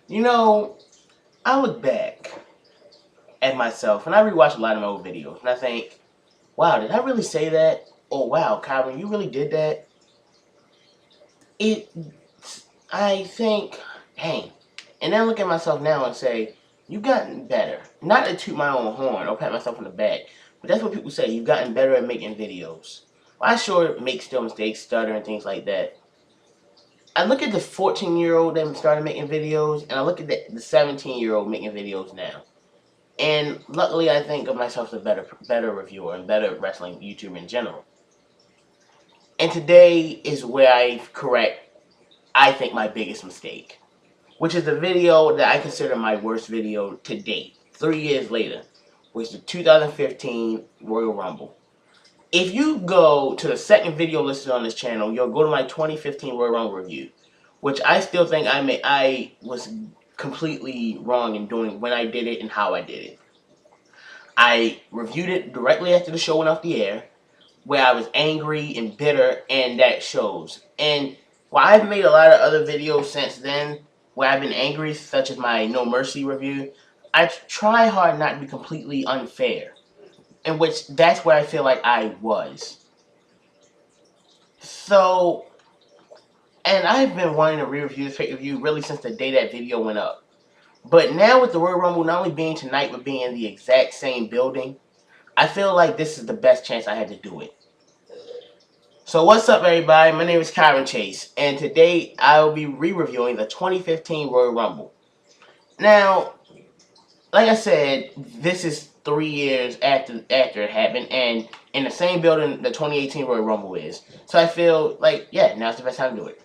You know, I look back at myself and I rewatch a lot of my old videos and I think, wow, did I really say that? Oh wow, Kyron, you really did that? It I think, dang. And then I look at myself now and say, you've gotten better. Not to toot my own horn or pat myself on the back, but that's what people say. You've gotten better at making videos. Well, I sure make still mistakes, stutter, and things like that. I look at the 14-year-old that started making videos, and I look at the 17-year-old making videos now. And luckily, I think of myself as a better reviewer and better wrestling YouTuber in general. And today is where I correct, I think, my biggest mistake, which is the video that I consider my worst video to date, 3 years later, was the 2015 Royal Rumble. If you go to the second video listed on this channel, you'll go to my 2015 Royal Rumble review, which I still think I was completely wrong in doing when I did it and how I did it. I reviewed it directly after the show went off the air, where I was angry and bitter, and that shows. And while I've made a lot of other videos since then where I've been angry, such as my No Mercy review, I try hard not to be completely unfair. In which that's where I feel like I was. So, and I've been wanting to re-review this pay-per-view really since the day that video went up. But now with the Royal Rumble not only being tonight, but being in the exact same building, I feel like this is the best chance I had to do it. So what's up, everybody? My name is Kyron Chase, and today I will be re-reviewing the 2015 Royal Rumble. Now, like I said, this is 3 years after it happened, and in the same building the 2018 Royal Rumble is. So I feel like, yeah, now's the best time to do it.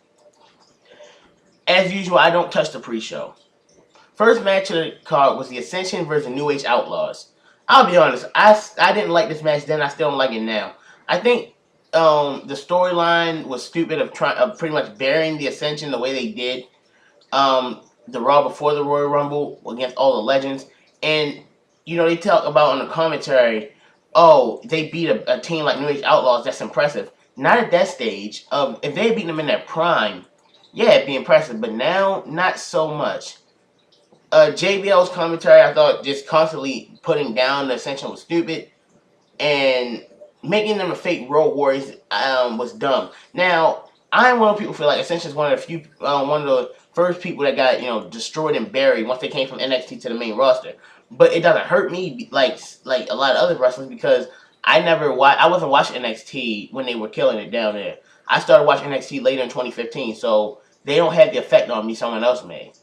As usual, I don't touch the pre-show. First match of the card was the Ascension versus New Age Outlaws. I'll be honest, I didn't like this match then, I still don't like it now. I think the storyline was stupid of pretty much burying the Ascension the way they did the Raw before the Royal Rumble against all the legends. And, you know, they talk about on the commentary, oh, they beat a team like New Age Outlaws, that's impressive. Not at that stage. If they had beaten them in their prime, yeah, it'd be impressive. But now, not so much. JBL's commentary, I thought, just constantly putting down the Ascension was stupid. And making them a fake Road Warriors was dumb. Now, I'm one of the people who feel like Ascension is one of the first people that got, you know, destroyed and buried once they came from NXT to the main roster. But it doesn't hurt me like a lot of other wrestlers because I wasn't watching NXT when they were killing it down there. I started watching NXT later in 2015, so they don't have the effect on me someone else made.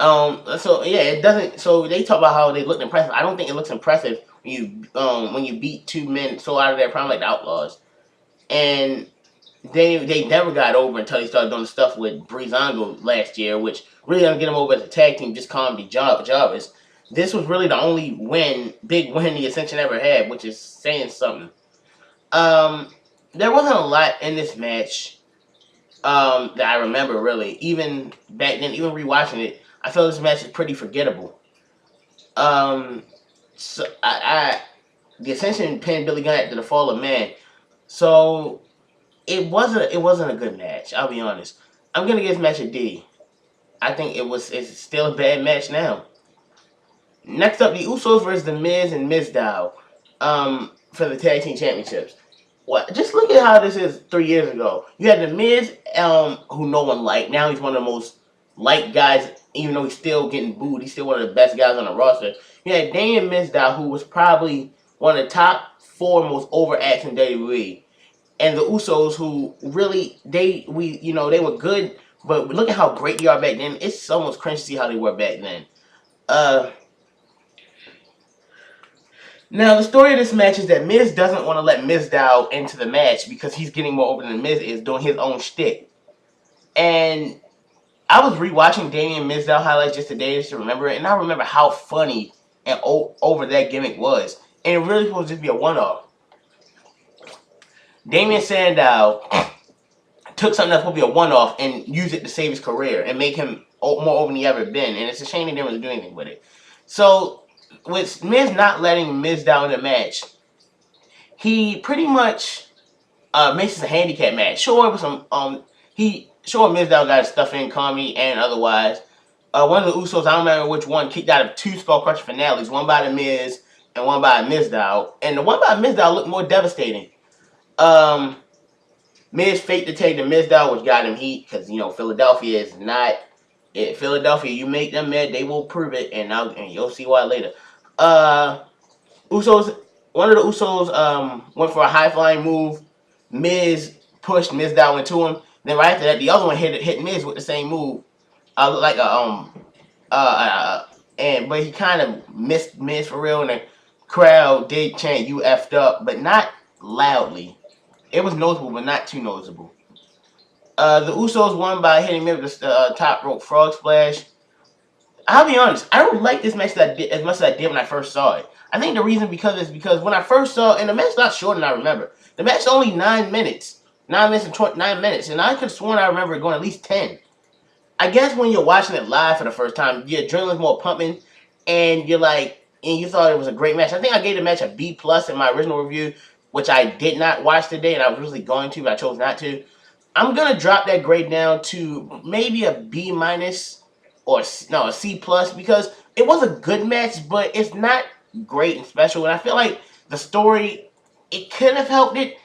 So yeah, it doesn't. So they talk about how they looked impressive. I don't think it looks impressive when you beat two men so out of their prime like the Outlaws, and they never got over until they started doing the stuff with Breezango last year, which really didn't get them over as a tag team. Just calm the Jarvis. This was really the only big win the Ascension ever had, which is saying something. There wasn't a lot in this match that I remember really. Even back then, even rewatching it, I feel this match is pretty forgettable. So the Ascension pinned Billy Gunn after the Fall of Man, so it wasn't a good match. I'll be honest. I'm gonna give this match a D. I think it's still a bad match now. Next up, the Usos versus the Miz and Mizdow for the tag team championships. What? Just look at how this is 3 years ago. You had the Miz, who no one liked. Now he's one of the most liked guys, even though he's still getting booed. He's still one of the best guys on the roster. You had Damien Mizdow, who was probably one of the top 4 most over acts in WWE. And the Usos, who really, they were good, but look at how great they are back then. It's almost cringe to see how they were back then. Now, the story of this match is that Miz doesn't want to let Mizdow into the match because he's getting more over than Miz is, doing his own shtick. And I was rewatching Damien Mizdow highlights just today just to remember it, and I remember how funny and over that gimmick was. And it really supposed to just be a one-off. Damien Sandow took something that's supposed to be a one-off and used it to save his career and make him more over than he ever been. And it's a shame they didn't really do anything with it. So, with Miz not letting Mizdow in the match, he pretty much makes this a handicap match. Sure, with some Mizdow got his stuff in, comedy and otherwise. one of the Usos, I don't remember which one, kicked out of 2 Skull Crusher finales, one by The Miz and one by Mizdow. And the one by Mizdow looked more devastating. Miz faked the tag to Mizdow, which got him heat, because, Philadelphia is not... Philadelphia, you make them mad, they will prove it, and you'll see why later. Usos, one of the Usos went for a high-flying move. Miz pushed Mizdow into him. Then right after that, the other one hit Miz with the same move. But he kind of missed Miz for real, and the crowd did chant "You effed up," but not loudly. It was noticeable, but not too noticeable. The Usos won by hitting Miz with the top rope frog splash. I'll be honest, I don't like this match as much as I did when I first saw it. I think the reason is because when I first saw it, and the match's not shorter than I remember. The match's only 9 minutes. 9 minutes and 29 minutes, and I could have sworn I remember it going at least 10. I guess when you're watching it live for the first time, your adrenaline's more pumping, and you thought it was a great match. I think I gave the match a B+ in my original review, which I did not watch today, and I was really going to, but I chose not to. I'm gonna drop that grade down to maybe a B- or a C+, because it was a good match, but it's not great and special. And I feel like the story, it could have helped it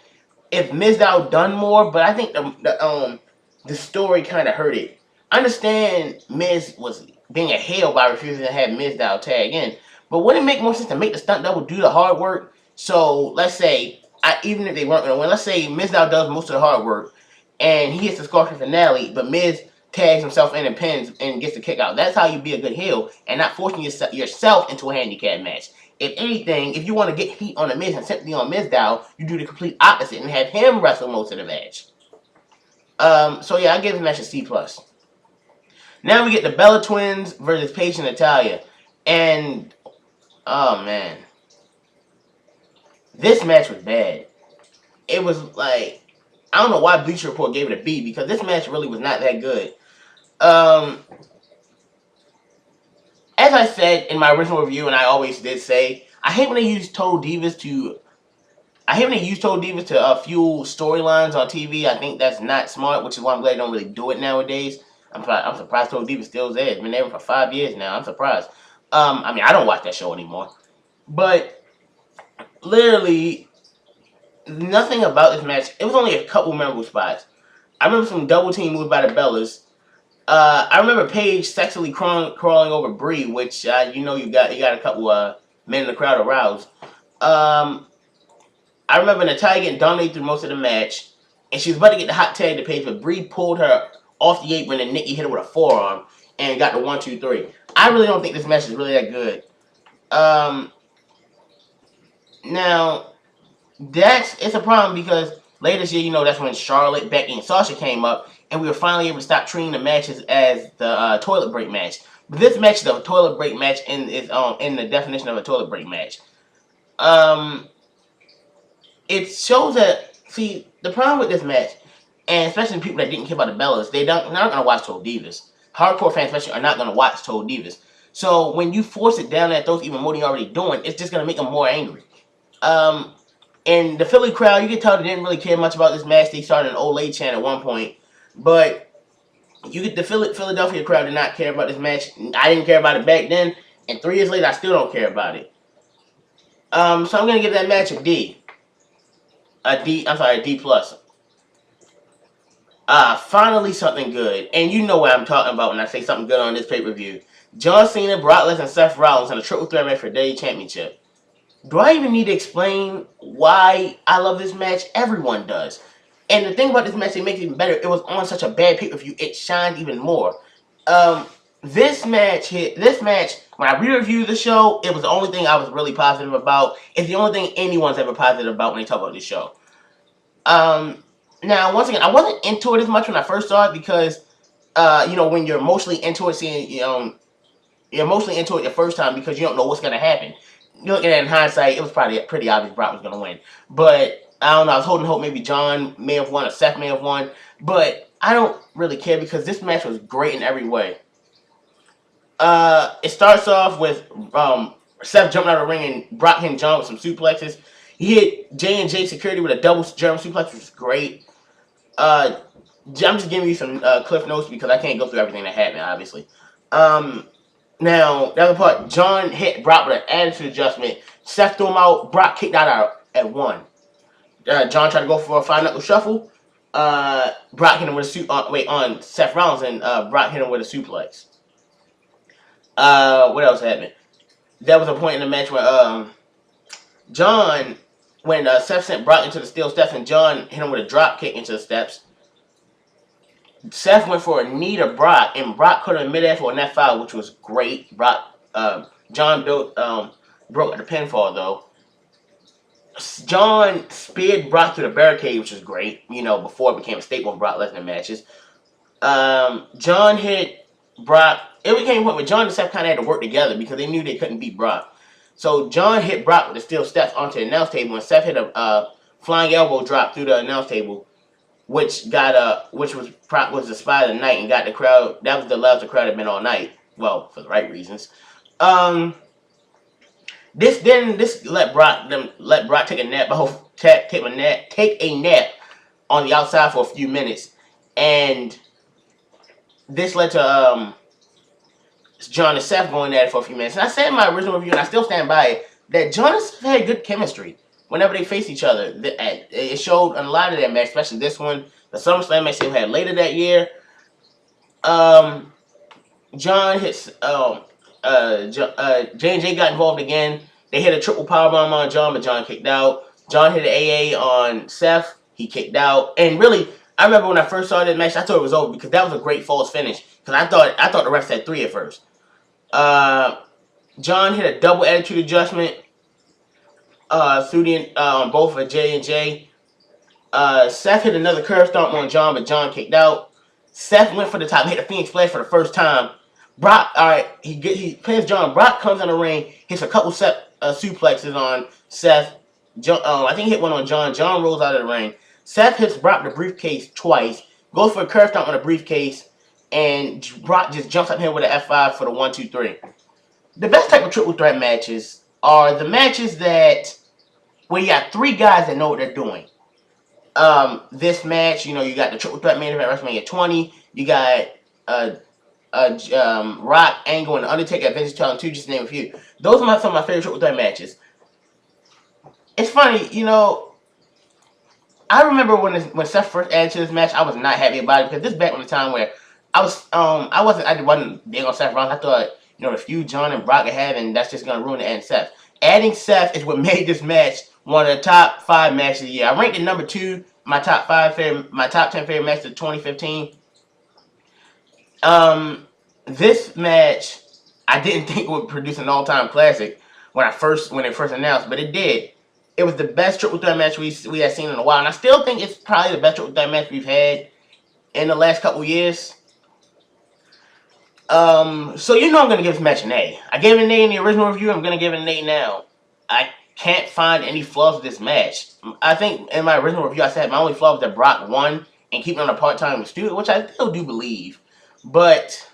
if Mizdow done more, but I think the story kind of hurt it. I understand Miz was being a heel by refusing to have Mizdow tag in, but wouldn't it make more sense to make the stunt double do the hard work? So let's say, even if they weren't going to win, let's say Mizdow does most of the hard work, and he hits the Scorpion finale, but Miz tags himself in and pins and gets the kick out. That's how you be a good heel and not forcing yourself into a handicap match. If anything, if you want to get heat on the Miz and sympathy on Mizdow, you do the complete opposite and have him wrestle most of the match. So yeah, I give this match a C+. Now we get the Bella Twins versus Paige and Natalya. And, oh man. This match was bad. It was like, I don't know why Bleacher Report gave it a B, because this match really was not that good. As I said in my original review, and I always did say, I hate when they use Total Divas to fuel storylines on TV. I think that's not smart, which is why I'm glad they don't really do it nowadays. I'm surprised Total Divas still there. It's been there for 5 years now. I'm surprised. I don't watch that show anymore. But literally, nothing about this match. It was only a couple memorable spots. I remember some double team moves by the Bellas. I remember Paige sexily crawling over Brie, which you got a couple men in the crowd aroused. I remember Natalya getting dominated through most of the match, and she was about to get the hot tag to Paige, but Brie pulled her off the apron and Nikki hit her with a forearm and got the 1, 2, 3. I really don't think this match is really that good. Now, it's a problem because later this year, that's when Charlotte, Becky, and Sasha came up, and we were finally able to stop treating the matches as the toilet break match. But this match is a toilet break match in the definition of a toilet break match. It shows that, see, the problem with this match, and especially people that didn't care about the Bellas, they're not going to watch Total Divas. Hardcore fans especially are not going to watch Total Divas. So when you force it down their throats even more than you're already doing, it's just going to make them more angry. And the Philly crowd, you can tell they didn't really care much about this match. They started an Olay chant at one point. But you get the Philadelphia crowd did not care about this match. I didn't care about it back then. And 3 years later, I still don't care about it. So I'm going to give that match a D. A D plus. Finally something good. And you know what I'm talking about when I say something good on this pay-per-view. John Cena, Brock Lesnar, and Seth Rollins in a triple threat match for the championship. Do I even need to explain why I love this match? Everyone does. And the thing about this match that makes it even better, it was on such a bad pay-per-view, it shined even more. This match, when I re-reviewed the show, it was the only thing I was really positive about. It's the only thing anyone's ever positive about when they talk about this show. Now, once again, I wasn't into it as much when I first saw it because, when you're emotionally into it, you're emotionally into it the first time because you don't know what's going to happen. You're looking at it in hindsight, it was probably pretty obvious Brock was going to win. But, I don't know, I was holding hope maybe John may have won or Seth may have won. But I don't really care because this match was great in every way. It starts off with Seth jumping out of the ring and Brock hitting John with some suplexes. He hit J&J security with a double German suplex, which was great. I'm just giving you some cliff notes because I can't go through everything that happened, obviously. Now, the other part, John hit Brock with an attitude adjustment. Seth threw him out. Brock kicked out at 1. John tried to go for a 5-knuckle shuffle. Brock hit him with a on Seth Rollins, and Brock hit him with a suplex. What else happened? There was a point in the match where John, when Seth sent Brock into the steel steps, and John hit him with a drop kick into the steps. Seth went for a knee to Brock, and Brock caught him in midair for a net foul, which was great. John broke the pinfall though. John speared Brock through the barricade, which was great. Before it became a staple in Brock Lesnar matches. John hit Brock. It became a point where John and Seth kind of had to work together because they knew they couldn't beat Brock. So John hit Brock with the steel steps onto the announce table, and Seth hit a flying elbow drop through the announce table, which was the spot of the night and got the crowd. That was the loudest the crowd had been all night. Well, for the right reasons. This let Brock take a nap. Take a nap on the outside for a few minutes, and this led to John and Seth going at it for a few minutes. And I said in my original review, and I still stand by it, that John and Seth had good chemistry whenever they faced each other. It showed in a lot of that match, especially this one, the SummerSlam match they had later that year. John hits J&J got involved again. They hit a triple powerbomb on John, but John kicked out. John hit an AA on Seth. He kicked out. And really, I remember when I first saw that match, I thought it was over because that was a great false finish. Because I thought the refs had 3 at first. John hit a double attitude adjustment through both of J&J. Seth hit another curve stomp on John, but John kicked out. Seth went for the top, hit a Phoenix Splash for the first time. Brock, he pins John. Brock comes in the ring, hits a couple suplexes on Seth. I think he hit one on John. John rolls out of the ring. Seth hits Brock the briefcase twice, goes for a curve stomp on the briefcase, and Brock just jumps up here with an F5 for the 1, 2, 3. The best type of triple threat matches are the matches where you got 3 guys that know what they're doing. This match, you got the triple threat main event at WrestleMania 20. You got Rock, Angle, and Undertaker at Vintage Challenge 2, just to name a few. Those are some of my favorite triple threat matches. It's funny, I remember when Seth first added to this match, I was not happy about it because this is back in the time where I wasn't big on Seth Rollins. I thought, the feud John and Brock are having, that's just gonna ruin the end Seth. Adding Seth is what made this match one of the top 5 matches of the year. I ranked it number 2, my top 10 favorite matches of 2015. This match, I didn't think it would produce an all-time classic when it first announced, but it did. It was the best triple threat match we had seen in a while, and I still think it's probably the best triple threat match we've had in the last couple years. So I'm gonna give this match an A. I gave it an A in the original review. I'm gonna give it an A now. I can't find any flaws with this match. I think in my original review I said my only flaw was that Brock won and keeping on a part-time was stupid, which I still do believe. But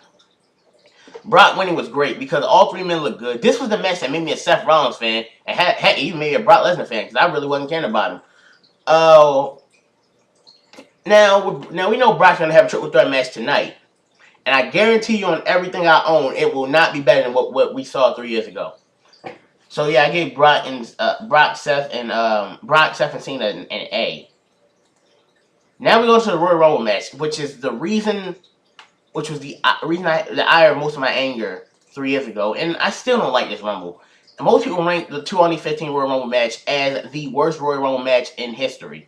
Brock winning was great because all 3 men looked good. This was the match that made me a Seth Rollins fan and heck, even made me a Brock Lesnar fan because I really wasn't caring about him. Now we know Brock's gonna have a triple threat match tonight, and I guarantee you on everything I own, it will not be better than what we saw 3 years ago. So yeah, I gave Brock, Seth, and Cena an A. Now we go to the Royal Rumble match, which was the reason that I had most of my anger 3 years ago, and I still don't like this Rumble. And most people rank the 2015 Royal Rumble match as the worst Royal Rumble match in history.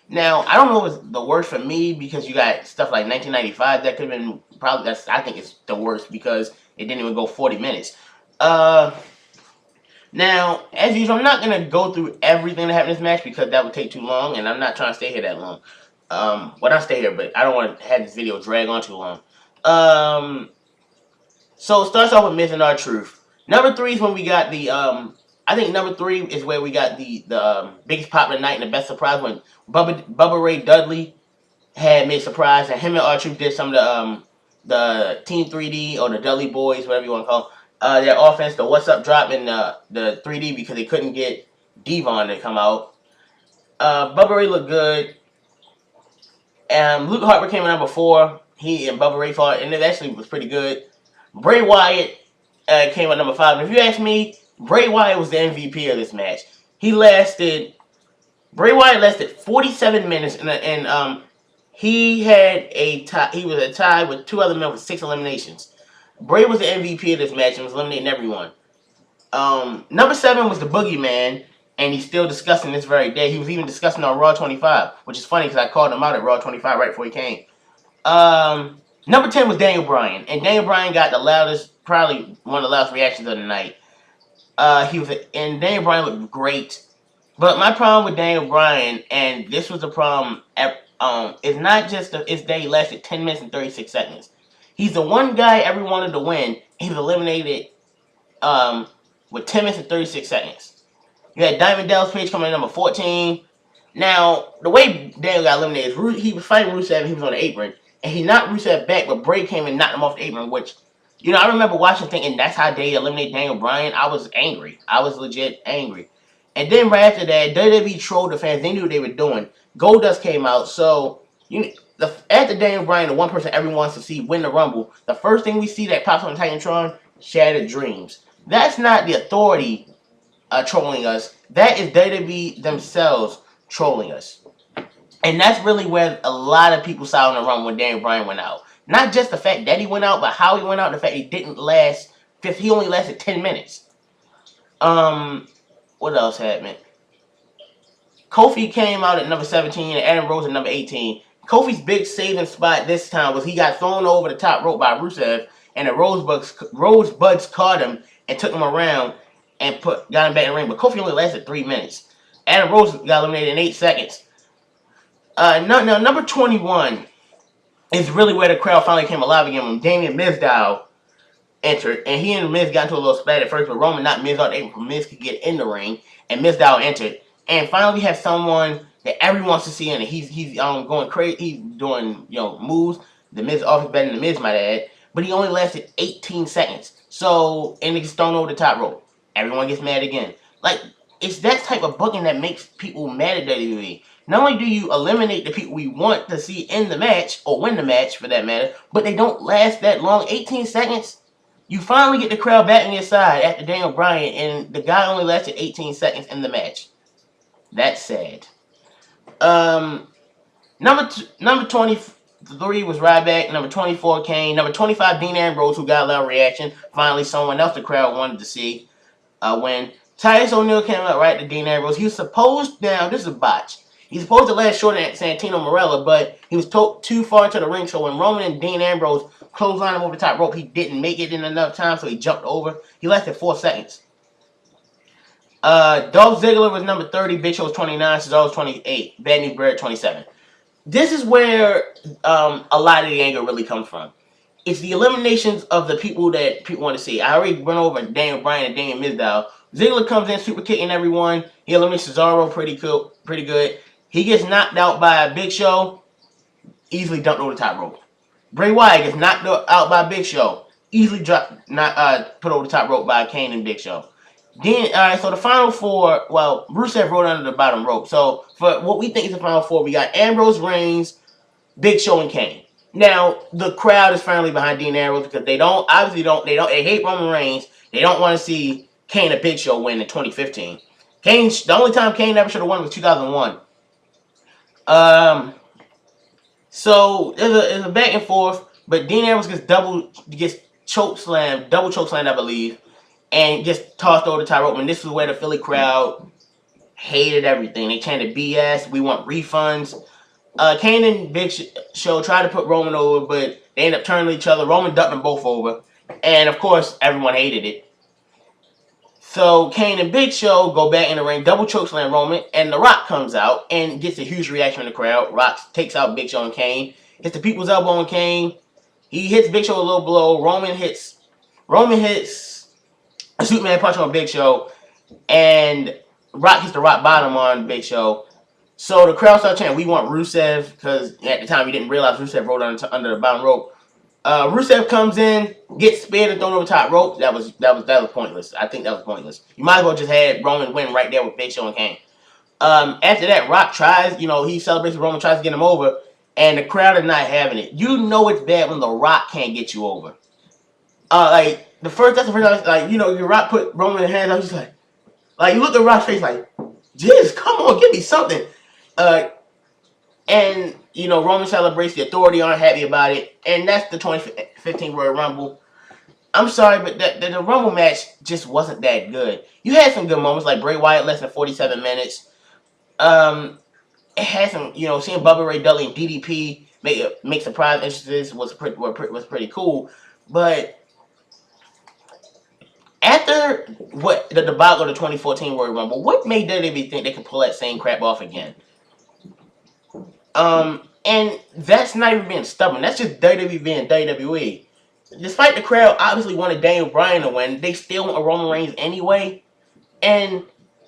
Now, I don't know if it's the worst for me because you got stuff like 1995 that could have been probably, I think it's the worst because it didn't even go 40 minutes. Now, as usual, I'm not going to go through everything that happened in this match because that would take too long, and I'm not trying to stay here that long. Well, not stay here, but I don't want to have this video drag on too long. So it starts off with Miz and R-Truth. Number 3 is when we got the, I think number 3 is where we got the biggest pop of the night and the best surprise when Bubba Ray Dudley had made a surprise, and him and R-Truth did some of the Team 3D or the Dudley Boys, whatever you want to call them, their offense, the What's Up drop in the 3D because they couldn't get Devon to come out. Bubba Ray looked good. Luke Harper came in number 4. He and Bubba Ray fought, and it actually was pretty good. Bray Wyatt came at number 5. And if you ask me, Bray Wyatt was the MVP of this match. Bray Wyatt lasted 47 minutes, and he had a tie. He was a tie with 2 other men with 6 eliminations. Bray was the MVP of this match and was eliminating everyone. Number 7 was the Boogeyman, and he's still discussing this very day. He was even discussing on Raw 25, which is funny because I called him out at Raw 25 right before he came. Number 10 was Daniel Bryan, and Daniel Bryan got the loudest, probably one of the loudest reactions of the night. And Daniel Bryan looked great. But my problem with Daniel Bryan, and this was the problem, is not just it's that he lasted 10 minutes and 36 seconds. He's the one guy everyone wanted to win. He was eliminated with 10 minutes and 36 seconds. You had Diamond Dallas Page coming in number 14. Now, the way Daniel got eliminated is he was fighting Rusev and he was on the apron. And he knocked Rusev back, but Bray came and knocked him off the apron, which, I remember watching thinking that's how they eliminate Daniel Bryan. I was angry. I was legit angry. And then right after that, WWE trolled the fans. They knew what they were doing. Goldust came out. So, after Daniel Bryan, the one person everyone wants to see win the Rumble, the first thing we see that pops on Titantron, Shattered Dreams. That's not the Authority trolling us. That is WWE themselves trolling us. And that's really where a lot of people saw on the run when Daniel Bryan went out. Not just the fact that he went out, but how he went out, the fact he didn't last, he only lasted 10 minutes. What else happened? Kofi came out at number 17 and Adam Rose at number 18. Kofi's big saving spot this time was he got thrown over the top rope by Rusev, and the Rosebuds caught him and took him around and got him back in the ring. But Kofi only lasted 3 minutes. Adam Rose got eliminated in 8 seconds. Now, number 21 is really where the crowd finally came alive again when Damien Mizdow entered. And he and Miz got into a little spat at first, but Roman knocked Miz out the apron for Miz could get in the ring. And Mizdow entered. And finally, we have someone that everyone wants to see in it. He's going crazy. He's doing moves. The Miz offense better than the Miz, might add. But he only lasted 18 seconds. So, and he gets thrown over the top rope. Everyone gets mad again. Like, it's that type of booking that makes people mad at WWE. Not only do you eliminate the people we want to see in the match, or win the match for that matter, but they don't last that long. 18 seconds. You finally get the crowd back on your side after Daniel Bryan, and the guy only lasted 18 seconds in the match. That's sad. Number 23 was Ryback. Number 24, Kane. Number 25, Dean Ambrose, who got a loud reaction. Finally, someone else the crowd wanted to see win. Titus O'Neil came out right to Dean Ambrose. He was supposed, now this is a botch. He's supposed to last shorter than Santino Marella, but he was too far to the ring, so when Roman and Dean Ambrose clotheslined him over the top rope, he didn't make it in enough time, so he jumped over. He lasted 4 seconds. Dolph Ziggler was number 30, Big Show was 29, Cesaro was 28, Bad News Barrett 27. This is where a lot of the anger really comes from. It's the eliminations of the people that people want to see. I already went over Daniel Bryan and Damien Mizdow. Ziggler comes in super kicking everyone. He eliminates Cesaro pretty good. He gets knocked out by Big Show, easily dumped over the top rope. Bray Wyatt gets knocked out by Big Show, easily put over the top rope by Kane and Big Show. Then, alright, so the final 4, well, Rusev rode under the bottom rope. So, for what we think is the final 4, we got Ambrose, Reigns, Big Show, and Kane. Now, the crowd is firmly behind Dean Ambrose because they hate Roman Reigns. They don't want to see Kane and Big Show win in 2015. The only time Kane ever should have won was 2001. So there's a back and forth, but Dean Ambrose gets double choke slammed, I believe, and gets tossed over the top rope. And this is where the Philly crowd hated everything. They chanted BS. We want refunds. Kane and Big Show tried to put Roman over, but they ended up turning to each other. Roman ducked them both over, and of course, everyone hated it. So Kane and Big Show go back in the ring, double chokeslam Roman, and The Rock comes out and gets a huge reaction from the crowd. Rock takes out Big Show and Kane, hits the people's elbow on Kane. He hits Big Show a little blow. Roman hits a Superman punch on Big Show, and Rock hits the rock bottom on Big Show. So the crowd started chanting, "We want Rusev," because at the time we didn't realize Rusev rolled under the bottom rope. Rusev comes in, gets speared and thrown over the top rope. That was pointless. I think that was pointless. You might as well just had Roman win right there with Big Show and Kane. After that, Rock tries, he celebrates with Roman, tries to get him over, and the crowd is not having it. You know it's bad when The Rock can't get you over. Like that's the first time, like, you know, you Rock put Roman in the hands. I was just like you look at Rock's face like, Jesus, come on, give me something. And you know, Roman celebrates, the Authority aren't happy about it, and that's the 2015 Royal Rumble. I'm sorry, but the Rumble match just wasn't that good. You had some good moments, like Bray Wyatt less than 47 minutes. It had some, you know, seeing Bubba Ray Dudley and DDP make surprise entrances was pretty cool. But after the debacle of the 2014 Royal Rumble, what made WWE think they could pull that same crap off again? And that's not even being stubborn. That's just WWE being WWE. Despite the crowd obviously wanted Daniel Bryan to win, they still want Roman Reigns anyway. And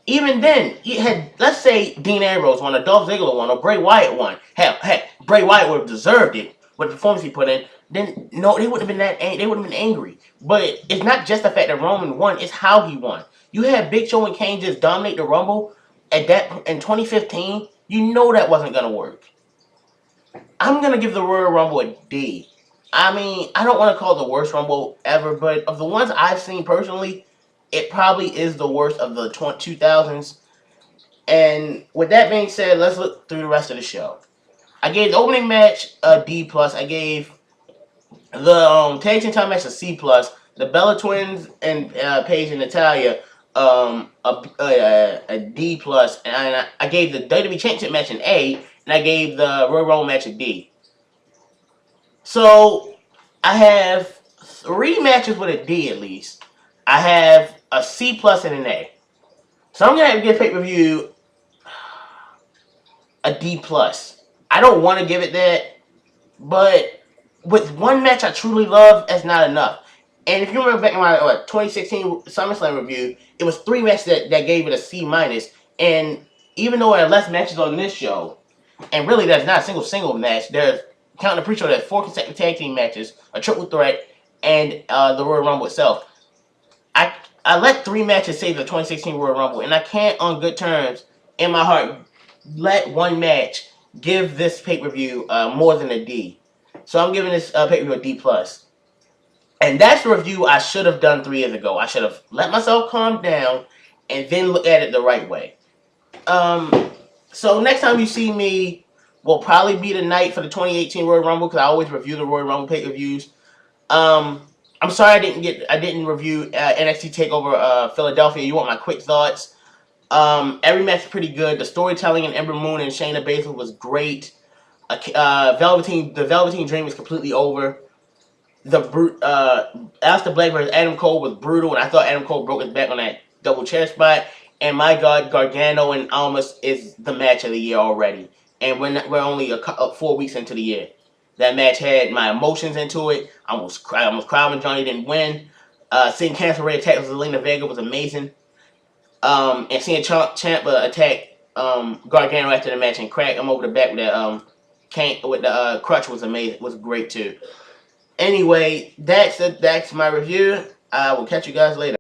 even then, you had, let's say, Dean Ambrose won, or Dolph Ziggler won, or Bray Wyatt won. Heck, Bray Wyatt would have deserved it with the performance he put in. Then no, they wouldn't have been they would have been angry. But it's not just the fact that Roman won; it's how he won. You had Big Show and Kane just dominate the Rumble in 2015. You know that wasn't gonna work. I'm gonna give the Royal Rumble a D. I mean, I don't want to call it the worst Rumble ever, but of the ones I've seen personally, it probably is the worst of the 2000s. And with that being said, let's look through the rest of the show. I gave the opening match a D+. I gave the tag team title match a C+. The Bella Twins and Paige and Natalya a D+. And I gave the WWE Championship match an A, and I gave the Royal Rumble match a D. So I have 3 matches with a D at least. I have a C+ and an A. So I'm gonna have to give pay-per-view a D+. I don't want to give it that, but with one match I truly love, that's not enough. And if you remember back in my 2016 SummerSlam review, it was 3 matches that gave it a C-. And even though there are less matches on this show, and really there's not a single match, there's, counting the pre-show, there's 4 consecutive tag team matches, a triple threat, and the Royal Rumble itself. I let 3 matches save the 2016 Royal Rumble, and I can't, on good terms, in my heart, let one match give this pay-per-view more than a D. So I'm giving this pay-per-view a D+. And that's the review I should have done 3 years ago. I should have let myself calm down and then look at it the right way. So next time you see me will probably be the night for the 2018 Royal Rumble, because I always review the Royal Rumble pay-per-views. I'm sorry I didn't review NXT TakeOver Philadelphia. You want my quick thoughts? Every match is pretty good. The storytelling in Ember Moon and Shayna Baszler was great. The Velveteen Dream is completely over. Aleister Black versus Adam Cole was brutal, and I thought Adam Cole broke his back on that double chair spot. And my God, Gargano and Almas is the match of the year already. And we're only 4 weeks into the year. That match had my emotions into it. I almost cried when Johnny didn't win. Seeing Cancer Ray attack Zelina Vega was amazing. And seeing Ciampa attack Gargano after the match and crack him over the back with the crutch was amazing. Was great too. Anyway, that's my review. I will catch you guys later.